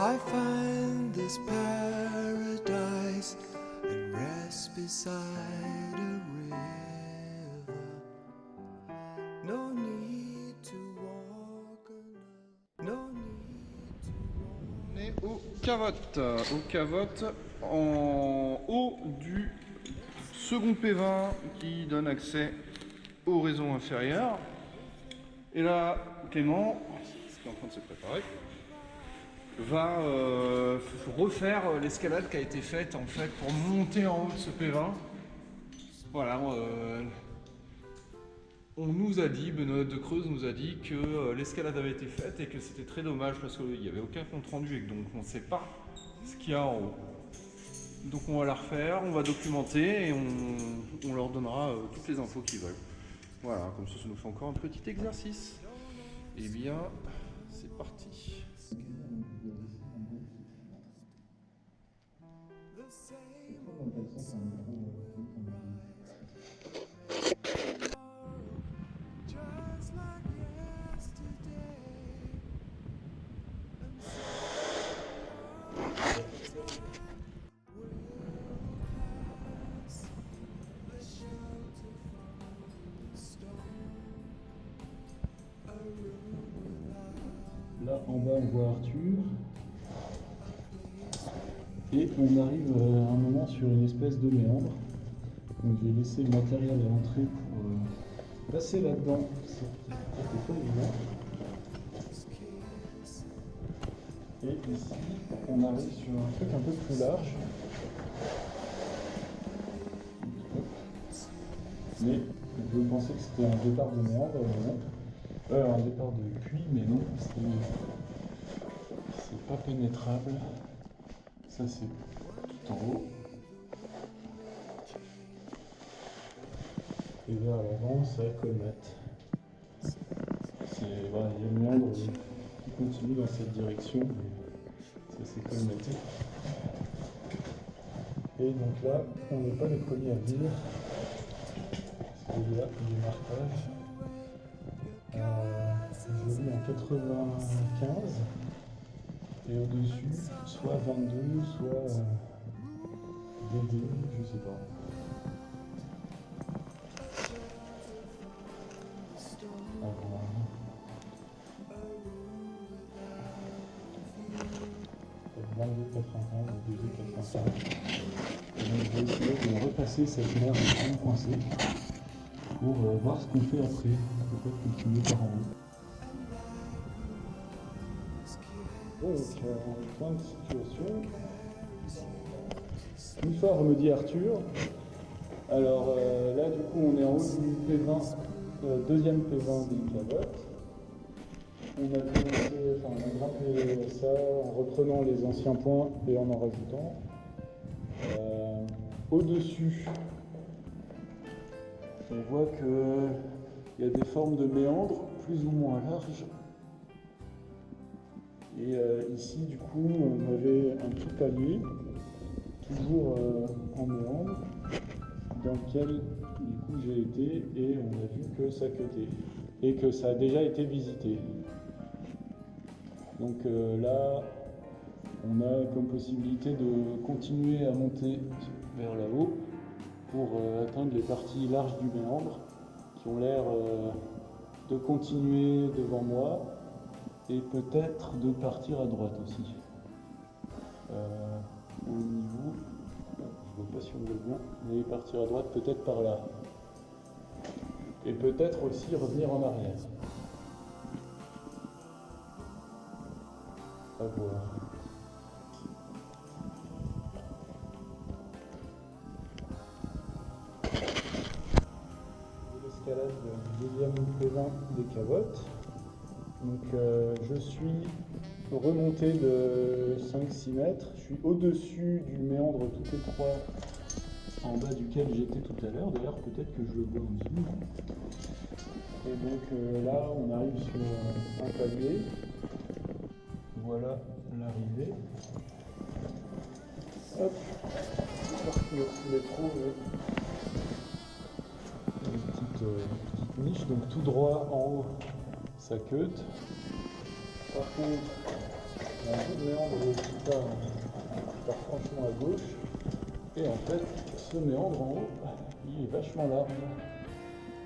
I find this paradise and rest beside a river. No need to walk alone. No need to walk. On est au Cavotte, en haut du second P20 qui donne accès au réseau inférieur. Et là, Clément, qui est en train de se préparer, va refaire l'escalade qui a été faite en fait pour monter en haut de ce P20. Voilà, on nous a dit, Benoît de Creuse nous a dit que l'escalade avait été faite et que c'était très dommage parce qu'il n'y avait aucun compte rendu et que donc on ne sait pas ce qu'il y a en haut. Donc on va la refaire, on va documenter et on leur donnera toutes les infos qu'ils veulent. Voilà, comme ça nous fait encore un petit exercice. Eh bien, c'est parti. Là en bas on voit Arthur et on arrive à un moment sur une espèce de méandre. Donc j'ai laissé le matériel à l'entrée pour passer là-dedans. C'était pas évident. Et ici on arrive sur un truc un peu plus large. Mais je pensais que c'était un départ de méandre, non. Un départ de puits, mais non, c'est pas pénétrable. Ça c'est tout en haut. Et vers l'avant, ça colmate. Voilà, il y a le méandre qui continue dans cette direction, mais ça s'est colmaté. Et donc là, on n'est pas les premiers à venir. Parce qu'il y a du marquage. Je l'ai mis en 95 et au-dessus, soit 22, soit DD, je sais pas. Alors, 22,81 ou DD,85. Et donc je vais essayer de repasser cette merde bien coincée pour voir ce qu'on fait après. Peut-être continuer par en haut. Donc, point de situation. Plus fort, me dit Arthur. Alors là, du coup, on est en haut du P20, deuxième P20 des Cavottes. On a grimpé ça en reprenant les anciens points et en rajoutant. Au-dessus, on voit qu'il y a des formes de méandres plus ou moins larges. Et ici, du coup, on avait un petit palier, toujours en méandre, dans lequel, du coup, j'ai été et on a vu que ça cutait et que ça a déjà été visité. Donc là, on a comme possibilité de continuer à monter vers là-haut pour atteindre les parties larges du méandre qui ont l'air de continuer devant moi. Et peut-être de partir à droite aussi. Au niveau, je ne vois pas si on voit bien, mais partir à droite peut-être par là. Et peut-être aussi revenir en arrière. À voir. L'escalade du deuxième P20 des Cavottes. Donc je suis remonté de 5-6 mètres, je suis au-dessus du méandre tout étroit en bas duquel j'étais tout à l'heure, d'ailleurs peut-être que je le vois en zoom. Et donc là on arrive sur un palier, voilà l'arrivée. Hop, j'espère qu'il ne coulait trop, mais une petite niche, donc tout droit en haut. Ça queute. Par contre, Il y a un bout de méandre qui part franchement à gauche. Et en fait, ce méandre en haut, il est vachement large.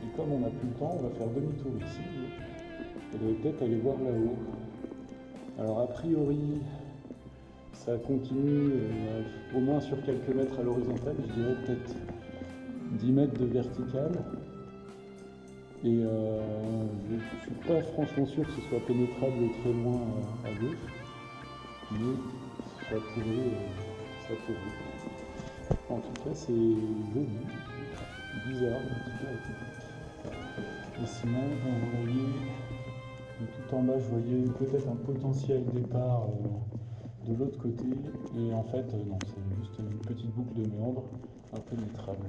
Et comme on n'a plus le temps, on va faire demi-tour ici. Et on va peut-être aller voir là-haut. Alors a priori, ça continue au moins sur quelques mètres à l'horizontale, je dirais peut-être 10 mètres de vertical. Et je ne suis pas franchement sûr que ce soit pénétrable très loin à gauche, mais ça pourrait. En tout cas, c'est joli, bizarre un petit peu. Et sinon, vous voyez, tout en bas, je voyais peut-être un potentiel départ de l'autre côté, et en fait, non, c'est juste une petite boucle de méandre impénétrable.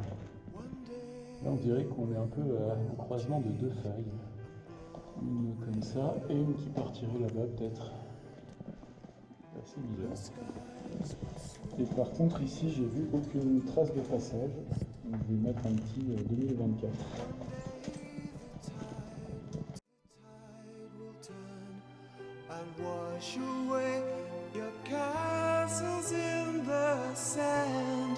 Là, on dirait qu'on est un peu au croisement de deux failles. Une comme ça, et une qui partirait là-bas, peut-être. C'est assez bizarre. Et par contre, ici, j'ai vu aucune trace de passage. Donc, je vais mettre un petit 2024. And wash away your castles in the sand.